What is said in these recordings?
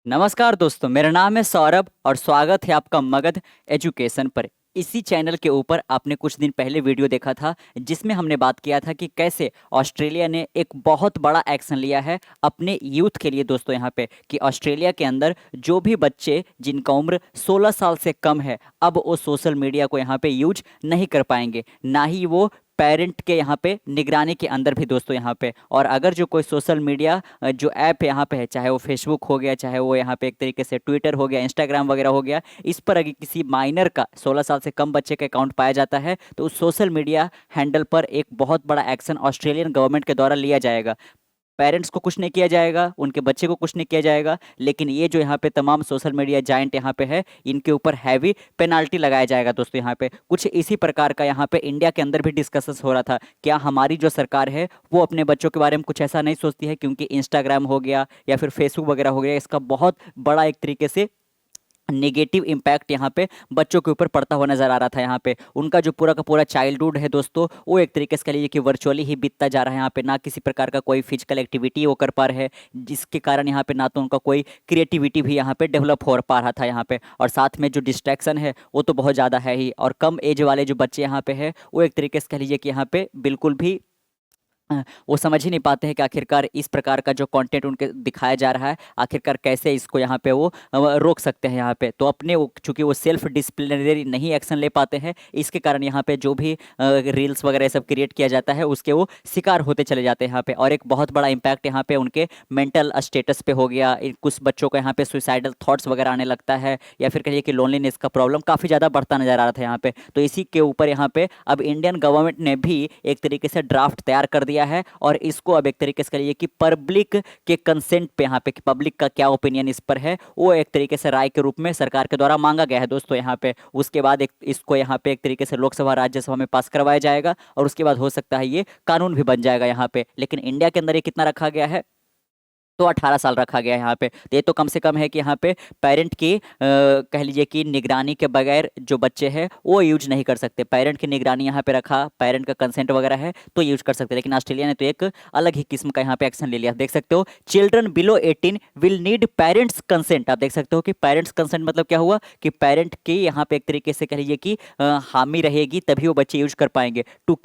नमस्कार दोस्तों, मेरा नाम है सौरभ और स्वागत है आपका मगध एजुकेशन पर। इसी चैनल के ऊपर आपने कुछ दिन पहले वीडियो देखा था जिसमें हमने बात किया था कि कैसे ऑस्ट्रेलिया ने एक बहुत बड़ा एक्शन लिया है अपने यूथ के लिए। दोस्तों यहाँ पे कि ऑस्ट्रेलिया के अंदर जो भी बच्चे जिनका उम्र 16 साल से कम है, अब वो सोशल मीडिया को यहाँ पे यूज नहीं कर पाएंगे, ना ही वो पेरेंट के यहाँ पे निगरानी के अंदर भी। दोस्तों यहाँ पे और अगर जो कोई सोशल मीडिया जो ऐप यहाँ पे है, चाहे वो फेसबुक हो गया, चाहे वो यहाँ पे एक तरीके से ट्विटर हो गया, इंस्टाग्राम वगैरह हो गया, इस पर अगर किसी माइनर का 16 साल से कम बच्चे का अकाउंट पाया जाता है तो उस सोशल मीडिया हैंडल पर एक बहुत बड़ा एक्शन ऑस्ट्रेलियन गवर्नमेंट के द्वारा लिया जाएगा। पेरेंट्स को कुछ नहीं किया जाएगा, उनके बच्चे को कुछ नहीं किया जाएगा, लेकिन ये जो यहाँ पे तमाम सोशल मीडिया जाइंट यहाँ पे है, इनके ऊपर हैवी पेनाल्टी लगाया जाएगा। दोस्तों यहाँ पे कुछ इसी प्रकार का यहाँ पे इंडिया के अंदर भी डिस्कस हो रहा था। क्या हमारी जो सरकार है वो अपने बच्चों के बारे में कुछ ऐसा नहीं सोचती है? क्योंकि इंस्टाग्राम हो गया या फिर फेसबुक वगैरह हो गया, इसका बहुत बड़ा एक तरीके से नेगेटिव इम्पैक्ट यहाँ पे बच्चों के ऊपर पड़ता हुआ नजर आ रहा था। यहाँ पे उनका जो पूरा का पूरा चाइल्डहुड है दोस्तों, वो एक तरीके से कह लीजिए कि वर्चुअली ही बीतता जा रहा है। यहाँ पे ना किसी प्रकार का कोई फिजिकल एक्टिविटी वो कर पा रहे हैं, जिसके कारण यहाँ पे ना तो उनका कोई क्रिएटिविटी भी यहाँ पे डेवलप हो पा रहा था यहाँ पे, और साथ में जो डिस्ट्रैक्शन है वो तो बहुत ज़्यादा है ही। और कम एज वाले जो बच्चे यहाँ पे है वो एक तरीके से कह लीजिए कि यहाँ पे बिल्कुल भी वो समझ ही नहीं पाते हैं कि आखिरकार इस प्रकार का जो कंटेंट उनके दिखाया जा रहा है, आखिरकार कैसे इसको यहाँ पे वो रोक सकते हैं यहाँ पे। तो अपने वो चूंकि वो सेल्फ डिसिप्लिनरी नहीं एक्शन ले पाते हैं, इसके कारण यहाँ पे जो भी रील्स वगैरह सब क्रिएट किया जाता है उसके वो शिकार होते चले जाते हैं यहाँ पे। और एक बहुत बड़ा इम्पैक्ट यहाँ पे उनके मेंटल स्टेटस पे हो गया। कुछ बच्चों को यहाँ पे सुसाइडल थॉट्स वगैरह आने लगता है, या फिर कहिए कि लोनलीनेस का प्रॉब्लम काफ़ी ज़्यादा बढ़ता नजर आ रहा था यहाँ पे। तो इसी के ऊपर यहाँ पे अब इंडियन गवर्नमेंट ने भी एक तरीके से ड्राफ्ट तैयार कर दिया है, और इसको अब एक तरीके से करिए कि पब्लिक के कंसेंट पे यहाँ पे पब्लिक का क्या ओपिनियन इस पर है वो एक तरीके से राय के रूप में सरकार के द्वारा मांगा गया है दोस्तों यहाँ पे। उसके बाद एक इसको यहाँ पे एक तरीके से लोकसभा राज्यसभा में पास करवाया जाएगा, और उसके बाद हो सकता है ये कानून भी बन जाएगा यहाँ पे। लेकिन इंडिया के अंदर ये कितना रखा गया है? तो 18 साल रखा गया है यहाँ पे। तो ये तो कम से कम है कि यहाँ पे पेरेंट की कह लीजिए कि निगरानी के बगैर जो बच्चे हैं वो यूज नहीं कर सकते। पेरेंट की निगरानी यहाँ पे रखा, पेरेंट का कंसेंट वगैरह है तो यूज कर सकते हैं। लेकिन ऑस्ट्रेलिया ने तो एक अलग ही किस्म का यहाँ पे एक्शन ले लिया। देख सकते हो, children below 18 will need parents consent. आप देख सकते हो कि पेरेंट्स कंसेंट मतलब क्या हुआ कि पेरेंट की यहाँ पे एक तरीके से कह लीजिए कि हामी रहेगी तभी वो बच्चे यूज कर पाएंगे। To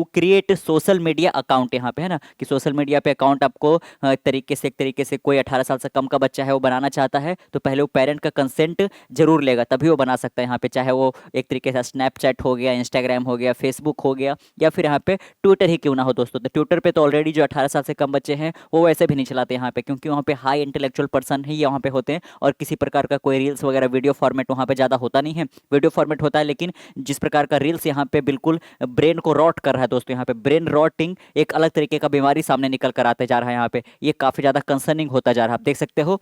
create social media account, यहाँ पे है ना कि सोशल मीडिया पे अकाउंट आपको एक तरीके से कोई 18 साल से कम का बच्चा है वो बनाना चाहता है तो पहले वो पेरेंट का कंसेंट जरूर लेगा, तभी वो बना सकता है यहाँ पे। चाहे वो एक तरीके से स्नैपचैट हो गया, इंस्टाग्राम हो गया, फेसबुक हो गया, या फिर यहाँ पे ट्विटर ही क्यों ना हो दोस्तों। तो ट्विटर पे तो ऑलरेडी जो 18 साल से कम बच्चे हैं वो वैसे भी नहीं चलाते यहाँ पे, क्योंकि वहाँ पे हाई इंटेलेक्चुअल पर्सन ही यहाँ पे होते हैं, और किसी प्रकार का कोई रील्स वगैरह वीडियो फॉर्मेट वहाँ पे ज़्यादा होता नहीं है। वीडियो फॉर्मेट होता है, लेकिन जिस प्रकार का रील्स यहाँ पे बिल्कुल ब्रेन को रॉट कर रहा है दोस्तों, यहाँ पे ब्रेन रॉटिंग एक अलग तरीके का बीमारी सामने निकल कर आते जा रहा है यहाँ पे। ये काफी ज्यादा कंसर्निंग होता जा रहा है। आप देख सकते हो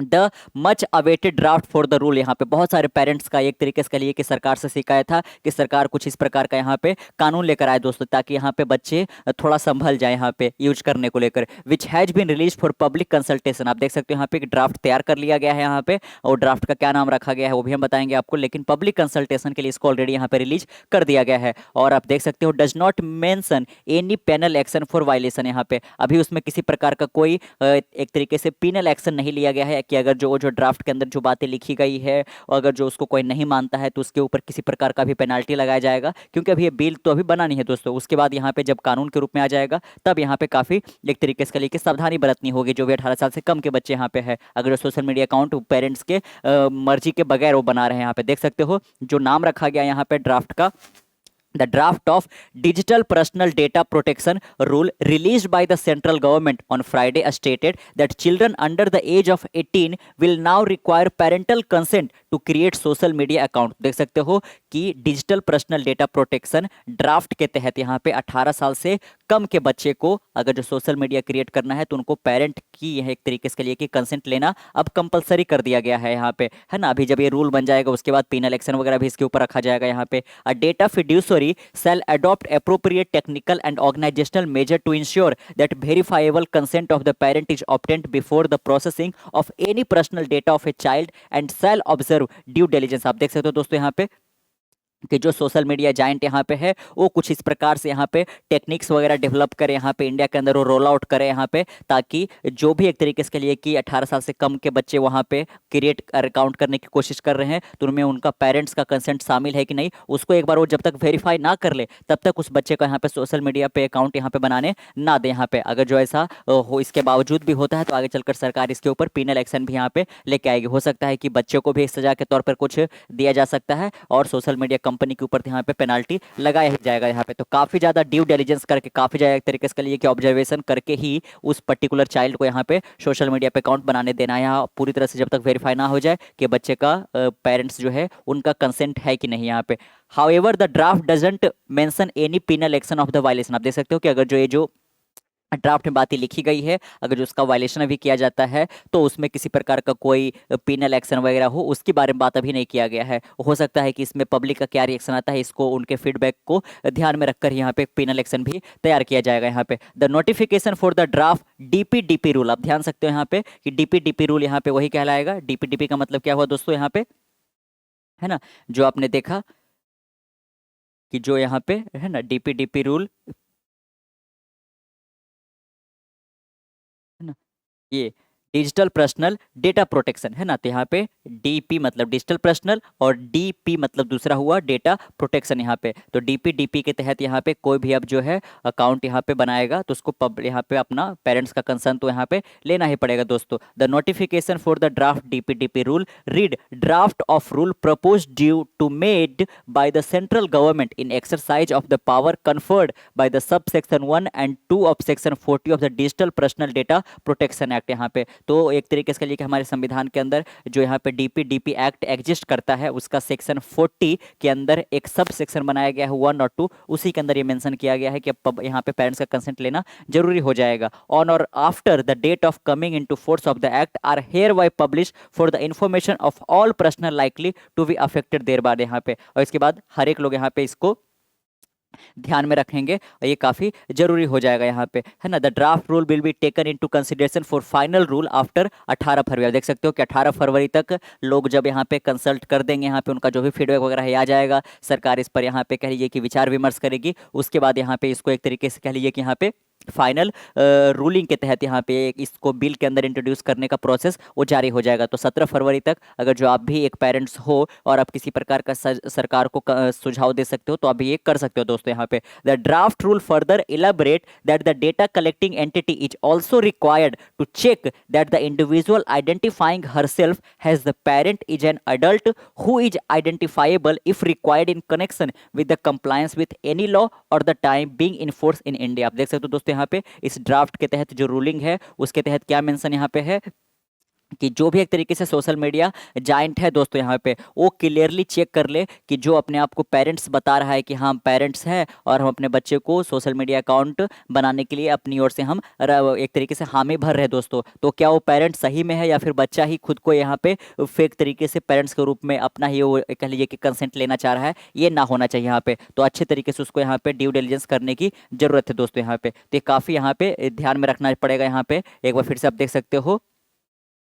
the much awaited draft for the rule. यहाँ पे बहुत सारे पेरेंट्स का एक तरीके से कह लिए कि सरकार से शिकायत था कि सरकार कुछ इस प्रकार का यहाँ पे कानून लेकर आए दोस्तों, ताकि यहाँ पे बच्चे थोड़ा संभल जाए यहाँ पे यूज करने को लेकर। Which has been release for public consultation. आप देख सकते हो यहाँ पे एक ड्राफ्ट तैयार कर लिया गया है यहाँ पे, और ड्राफ्ट का क्या नाम रखा गया है वो भी हम बताएंगे आपको, लेकिन पब्लिक कंसल्टेशन के लिए इसको ऑलरेडी यहाँ पे रिलीज कर दिया गया है। और आप देख सकते हो does not mention any penal action for violation. यहाँ पे अभी उसमें किसी प्रकार का कोई एक तरीके से पेनल एक्शन नहीं लिया गया है कि अगर जो ड्राफ्ट के अंदर जो बातें लिखी गई है और अगर जो उसको कोई नहीं मानता है तो उसके ऊपर किसी प्रकार का भी पेनाल्टी लगाया जाएगा, क्योंकि अभी ये बिल तो अभी बना नहीं है दोस्तों। उसके बाद यहाँ पे जब कानून के रूप में आ जाएगा तब यहाँ पे काफी एक तरीके से लेके सावधानी बरतनी होगी जो भी 18 साल से कम के बच्चे यहाँ पे है, अगर जो सोशल मीडिया अकाउंट पेरेंट्स के मर्जी के बगैर वो बना रहे हैं। यहाँ पे देख सकते हो जो नाम रखा गया यहाँ पे ड्राफ्ट का, the draft of digital personal data protection rule released by the central government on Friday stated that children under the age of 18 will now require parental consent to create social media account। देख सकते हो कि digital personal data protection draft के तहत यहाँ पे 18 साल से कम के बच्चे को अगर जो सोशल मीडिया क्रिएट करना है तो उनको पेरेंट की यह एक तरीके से लिए कि कंसेंट लेना अब कंपलसरी कर दिया गया है यहाँ पे, है ना। अभी जब ये रूल बन जाएगा उसके बाद पेनल एक्शन वगैरह भी इसके ऊपर रखा जाएगा यहाँ पे। A data fiduciary shall adopt appropriate technical and organizational measure to ensure that verifiable consent of the parent is obtained before the processing of any personal data of a child and shall observe due diligence। आप देख सकते हो दोस्तों यहाँ पे कि जो social media giant यहाँ पे है वो कुछ इस प्रकार से यहाँ पे टेक्निक्स वगैरह डेवलप करे यहाँ पे इंडिया के अंदर, वो रोल आउट करे यहाँ पे, ताकि जो भी एक तरीके से लिए कि 18 साल से कम के बच्चे वहाँ पे क्रिएट अकाउंट करने की कोशिश कर रहे हैं, तो उनमें उनका पेरेंट्स का कंसेंट शामिल है कि नहीं, उसको एक बार वो जब तक वेरीफाई ना कर ले तब तक उस बच्चे को यहाँ पे सोशल मीडिया पे अकाउंट यहाँ पे बनाने ना दे यहाँ पे। अगर जो ऐसा हो इसके बावजूद भी होता है तो आगे चलकर सरकार इसके ऊपर पिनल एक्शन भी यहाँ पे लेके आएगी। हो सकता है कि बच्चों को भी सजा के तौर पर कुछ दिया जा सकता है और सोशल मीडिया कंपनी के ऊपर यहाँ पे पेनाल्टी लगाया ही जाएगा यहाँ पे। तो काफी ज्यादा ड्यू डिलिजेंस करके, काफी ज्यादा एक तरीके से लिए कि ऑब्जर्वेशन करके ही उस पर्टिकुलर चाइल्ड को यहाँ पे सोशल मीडिया पे अकाउंट बनाने देना है। यहाँ पूरी तरह से जब तक वेरीफाई ना हो जाए कि बच्चे का पेरेंट्स जो है उनका कंसेंट है कि नहीं यहाँ पे। However the draft doesn't mention any penal action of the violation. आप देख सकते हो कि अगर जो ये जो ड्राफ्ट में बातें लिखी गई है, अगर जो उसका वायलेशन अभी किया जाता है तो उसमें किसी प्रकार का कोई पिनल एक्शन वगैरह हो उसके बारे में बात अभी नहीं किया गया है। हो सकता है कि इसमें पब्लिक का क्या रिएक्शन आता है, इसको उनके फीडबैक को ध्यान में रखकर यहाँ पे पिनल एक्शन भी तैयार किया जाएगा यहाँ पे। The notification for the draft DPDP rule, आप ध्यान सकते हो यहाँ पे कि डीपीडीपी रूल यहाँ पे वही कहलाएगा। डीपीडीपी का मतलब क्या हुआ दोस्तों यहाँ पे, है ना, जो आपने देखा कि जो यहाँ पे है ना डीपीडीपी रूल, है ना, ये डिजिटल पर्सनल डेटा प्रोटेक्शन है ना। तो यहाँ पे डीपी मतलब डिजिटल पर्सनल और डीपी मतलब दूसरा हुआ डेटा प्रोटेक्शन यहाँ पे। तो डीपी के तहत यहाँ पे कोई भी अब जो है अकाउंट यहाँ पे बनाएगा तो उसको यहाँ पे अपना पेरेंट्स का कंसर्न तो यहाँ पे लेना ही पड़ेगा दोस्तों। The notification for the draft DP rule read draft of rule propose due to made by the central government in exercise of the power conferred by the sub section 1 and 2 of section 40 of the digital personal data protection act. यहाँ पे तो एक तरीके से लिए कि हमारे संविधान के अंदर जो यहाँ पे डीपी एक्ट एग्जिस्ट करता है उसका सेक्शन 40 के अंदर एक सब सेक्शन बनाया गया है 1 और 2, उसी के अंदर ये मेंशन किया गया है कि अब यहाँ पे पेरेंट्स का कंसेंट लेना जरूरी हो जाएगा। On or after the date of coming into force of the act are hereby publish for the information of all personal likely to be affected thereby यहाँ पे। और इसके बाद हर एक लोग यहाँ पे इसको ध्यान में रखेंगे और ये काफी जरूरी हो जाएगा यहाँ पे, है ना। The draft rule will be taken into consideration for final rule after 18 फरवरी। आप देख सकते हो कि 18 फरवरी तक लोग जब यहाँ पे कंसल्ट कर देंगे, यहाँ पे उनका जो भी फीडबैक वगैरह है आ जाएगा, सरकार इस पर यहाँ पे कह लीजिए कि विचार विमर्श करेगी। उसके बाद यहाँ पे इसको एक तरीके से कह लीजिए कि यहाँ पे फाइनल रूलिंग के तहत यहाँ पे इसको बिल के अंदर इंट्रोड्यूस करने का प्रोसेस वो जारी हो जाएगा। तो 17 फरवरी तक अगर जो आप भी एक पेरेंट्स हो और आप किसी प्रकार का सरकार को सुझाव दे सकते हो तो आप ये कर सकते हो दोस्तों यहाँ पे। The draft rule further elaborate that the data collecting entity is also required to check that the individual identifying herself has the parent is an adult who is identifiable if required in connection with the compliance with any law or the time being in force in India. आप देख सकते हो दोस्तों यहाँ पे इस draft के तहत जो रूलिंग है उसके तहत क्या मेंशन यहाँ पे है कि जो भी एक तरीके से सोशल मीडिया जाइंट है दोस्तों यहाँ पे वो क्लियरली चेक कर ले कि जो अपने आप को पेरेंट्स बता रहा है कि हाँ पेरेंट्स है और हम अपने बच्चे को सोशल मीडिया अकाउंट बनाने के लिए अपनी ओर से हम एक तरीके से हामी भर रहे हैं दोस्तों, तो क्या वो पेरेंट्स सही में है या फिर बच्चा ही खुद को यहाँ पे फेक तरीके से पेरेंट्स के रूप में अपना ही वो कह लीजिए कि कंसेंट लेना चाह रहा है, ये ना होना चाहिए यहाँ पे। तो अच्छे तरीके से उसको यहाँ पे ड्यू डिलिजेंस करने की जरूरत है दोस्तों यहाँ पे। तो काफ़ी यहाँ पे ध्यान में रखना पड़ेगा। यहाँ पे एक बार फिर से आप देख सकते हो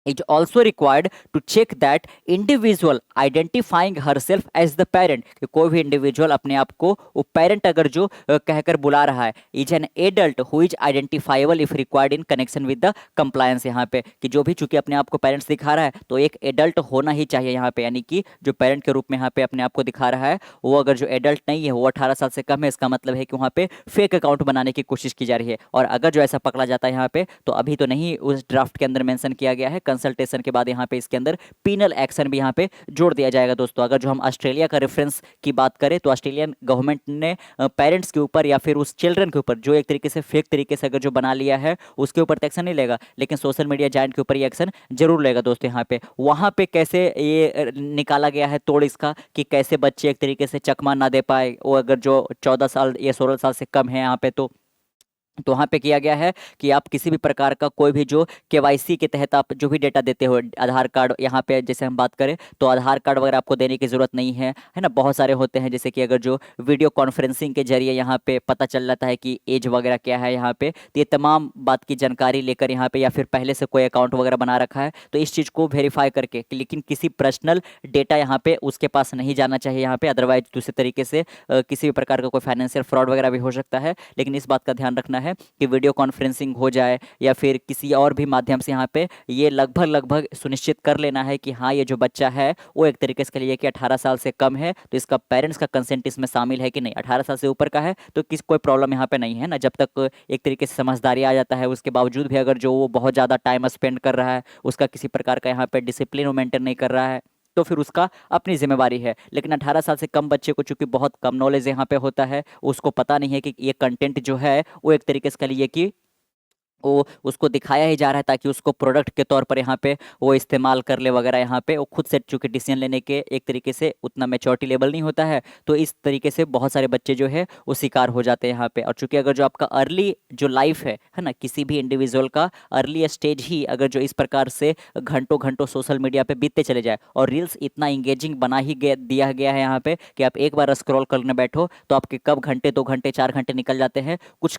is also required to check that individual identifying herself as the parent, कि कोई भी इंडिविजुअल अपने आप को वो पेरेंट अगर जो कहकर बुला रहा है is an adult who is identifiable if required in connection with the compliance. यहाँ पे कि जो भी चूंकि अपने आप को पेरेंट्स दिखा रहा है तो एक एडल्ट होना ही चाहिए यहाँ पे, यानी कि जो पेरेंट के रूप में यहाँ पे अपने आप को दिखा रहा है वो अगर जो एडल्ट नहीं है, वो 18 साल से कम है, इसका मतलब है कि वहाँ पे फेक अकाउंट बनाने की कोशिश की जा रही है। और अगर जो ऐसा पकड़ा जाता है यहाँ पे तो अभी तो नहीं उस ड्राफ्ट के अंदर मेंशन किया गया है, कंसल्टेशन के बाद यहाँ पे इसके अंदर पिनल एक्शन भी यहाँ पे जोड़ दिया जाएगा दोस्तों। अगर जो हम ऑस्ट्रेलिया का रेफरेंस की बात करें तो ऑस्ट्रेलियन गवर्नमेंट ने पेरेंट्स के ऊपर या फिर उस चिल्ड्रन के ऊपर जो एक तरीके से फेक तरीके से अगर जो बना लिया है उसके ऊपर एक्शन नहीं लेगा, लेकिन सोशल मीडिया जायंट के ऊपर ये एक्शन जरूर लेगा दोस्तों। यहाँ पे वहाँ पे कैसे ये निकाला गया है तोड़ इसका कि कैसे बच्चे एक तरीके से चकमा ना दे पाए, वो अगर जो 14 साल या 16 साल से कम है यहाँ पे तो तो वहाँ पे किया गया है कि आप किसी भी प्रकार का कोई भी जो केवाईसी के तहत आप जो भी डेटा देते हो, आधार कार्ड, यहाँ पे जैसे हम बात करें तो आधार कार्ड वगैरह आपको देने की ज़रूरत नहीं है ना। बहुत सारे होते हैं, जैसे कि अगर जो वीडियो कॉन्फ्रेंसिंग के जरिए यहाँ पे पता चल जाता है कि एज वगैरह क्या है यहाँ पे, तो ये तमाम बात की जानकारी लेकर यहाँ पे, या फिर पहले से कोई अकाउंट वगैरह बना रखा है तो इस चीज़ को वेरीफाई करके, लेकिन किसी पर्सनल डेटा यहाँ पे उसके पास नहीं जाना चाहिए यहाँ पे, अदरवाइज दूसरे तरीके से किसी भी प्रकार का कोई फाइनेंशियल फ्रॉड वगैरह भी हो सकता है। लेकिन इस बात का ध्यान रखना है कि वीडियो कॉन्फ्रेंसिंग हो जाए या फिर किसी और भी माध्यम से यहाँ पे ये लगभग लगभग सुनिश्चित कर लेना है कि हाँ, ये जो बच्चा है वो एक तरीके से कह लीजिए कि 18 साल से कम है, तो इसका पेरेंट्स का कंसेंट इसमें शामिल है कि नहीं। 18 साल से ऊपर का है तो किस कोई प्रॉब्लम यहाँ पे नहीं है ना, जब तक एक तरीके से समझदारी आ जाता है। उसके बावजूद भी अगर जो वो बहुत ज़्यादा टाइम स्पेंड कर रहा है, उसका किसी प्रकार का यहाँ पे डिसिप्लिन वो मेंटेन नहीं कर रहा है, तो फिर उसका अपनी जिम्मेवारी है। लेकिन 18 साल से कम बच्चे को चूंकि बहुत कम नॉलेज यहाँ पे होता है, उसको पता नहीं है कि ये कंटेंट जो है वो एक तरीके से कह लीजिए कि वो उसको दिखाया ही जा रहा है ताकि उसको प्रोडक्ट के तौर पर यहाँ पे वो इस्तेमाल कर ले वगैरह। यहाँ पे वो खुद से चूंकि डिसीजन लेने के एक तरीके से उतना मैच्योरिटी लेवल नहीं होता है, तो इस तरीके से बहुत सारे बच्चे जो है वो शिकार हो जाते हैं यहाँ पे। और चूंकि अगर जो आपका अर्ली जो लाइफ है ना, किसी भी इंडिविजुअल का अर्ली स्टेज ही अगर जो इस प्रकार से घंटों घंटों सोशल मीडिया पे बीतते चले जाए, और रील्स इतना इंगेजिंग बना ही दिया गया है यहाँ पे कि आप एक बार स्क्रॉल करने बैठो तो आपके कब घंटे, 2 घंटे, 4 घंटे निकल जाते हैं, कुछ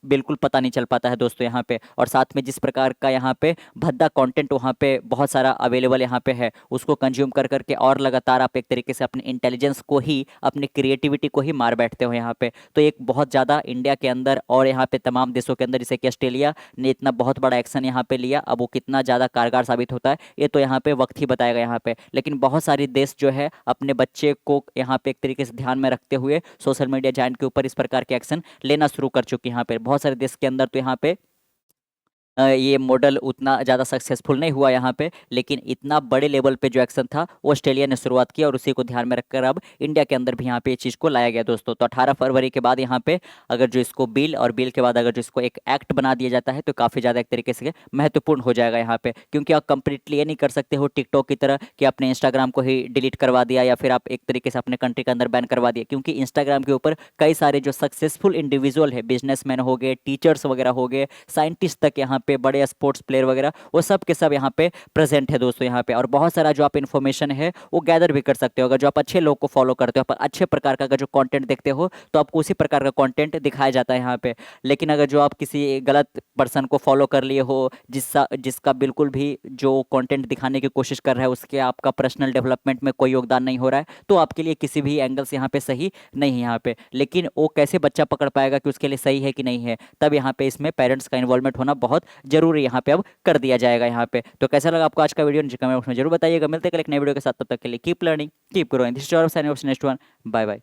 बिल्कुल पता नहीं चल पाता है दोस्तों यहाँ पे। और साथ में जिस प्रकार का यहाँ पे भद्दा कंटेंट वहाँ पे बहुत सारा अवेलेबल यहाँ पे है, उसको कंज्यूम कर करके और लगातार आप एक तरीके से अपने इंटेलिजेंस को ही, अपनी क्रिएटिविटी को ही मार बैठते हो यहाँ पे। तो एक बहुत ज़्यादा इंडिया के अंदर और यहाँ पे तमाम देशों के अंदर, जैसे कि ऑस्ट्रेलिया ने इतना बहुत बड़ा एक्शन यहाँ पे लिया, अब वो कितना ज़्यादा कारगर साबित होता है ये तो यहाँ पे वक्त ही बताएगा यहाँ पे। लेकिन बहुत सारे देश जो है अपने बच्चे को यहाँ पे एक तरीके से ध्यान में रखते हुए सोशल मीडिया जायंट के ऊपर इस प्रकार के एक्शन लेना शुरू कर चुके हैं यहाँ पे। बहुत सारे देश के अंदर तो यहाँ पे ये मॉडल उतना ज़्यादा सक्सेसफुल नहीं हुआ यहाँ पे, लेकिन इतना बड़े लेवल पे जो एक्शन था वो ऑस्ट्रेलिया ने शुरुआत किया, और उसी को ध्यान में रखकर अब इंडिया के अंदर भी यहाँ पे इस चीज़ को लाया गया दोस्तों। तो 18 फरवरी के बाद यहाँ पे अगर जो इसको बिल, और बिल के बाद अगर जो इसको एक एक्ट बना दिया जाता है तो काफ़ी ज़्यादा एक तरीके से महत्वपूर्ण हो जाएगा यहाँ पे। क्योंकि आप कंप्लीटली ये नहीं कर सकते हो टिकटॉक की तरह कि आपने इंस्टाग्राम को ही डिलीट करवा दिया, या फिर आप एक तरीके से अपने कंट्री के अंदर बैन करवा दिया। क्योंकि इंस्टाग्राम के ऊपर कई सारे जो सक्सेसफुल इंडिविजुअल है, बिजनेसमैन हो गए, टीचर्स वगैरह हो गए, साइंटिस्ट तक यहाँ पे, बड़े स्पोर्ट्स प्लेयर वगैरह, वो सब के सब यहाँ पे प्रेजेंट है दोस्तों यहाँ पे। और बहुत सारा जो आप इन्फॉर्मेशन है वो गैदर भी कर सकते हो अगर जो आप अच्छे लोग को फॉलो करते हो, अच्छे प्रकार का अगर जो कंटेंट देखते हो तो आपको उसी प्रकार का कंटेंट दिखाया जाता है यहाँ पे। लेकिन अगर जो आप किसी गलत पर्सन को फॉलो कर लिए हो, जिसका बिल्कुल भी जो कंटेंट दिखाने की कोशिश कर रहा है उसके आपका पर्सनल डेवलपमेंट में कोई योगदान नहीं हो रहा है, तो आपके लिए किसी भी एंगल से यहाँ पे सही नहीं है यहाँ पे। लेकिन वो कैसे बच्चा पकड़ पाएगा कि उसके लिए सही है कि नहीं है, तब यहाँ पे इसमें पेरेंट्स का इन्वॉल्वमेंट होना बहुत जरूरी यहाँ पे अब कर दिया जाएगा यहाँ पे। तो कैसा लगा आपको आज का वीडियो, नीचे कमेंट बॉक्स में जरूर बताइएगा। मिलते हैं कल एक नए वीडियो के साथ, तब तक के लिए keep learning, keep growing. This is your signing off next one. Bye bye.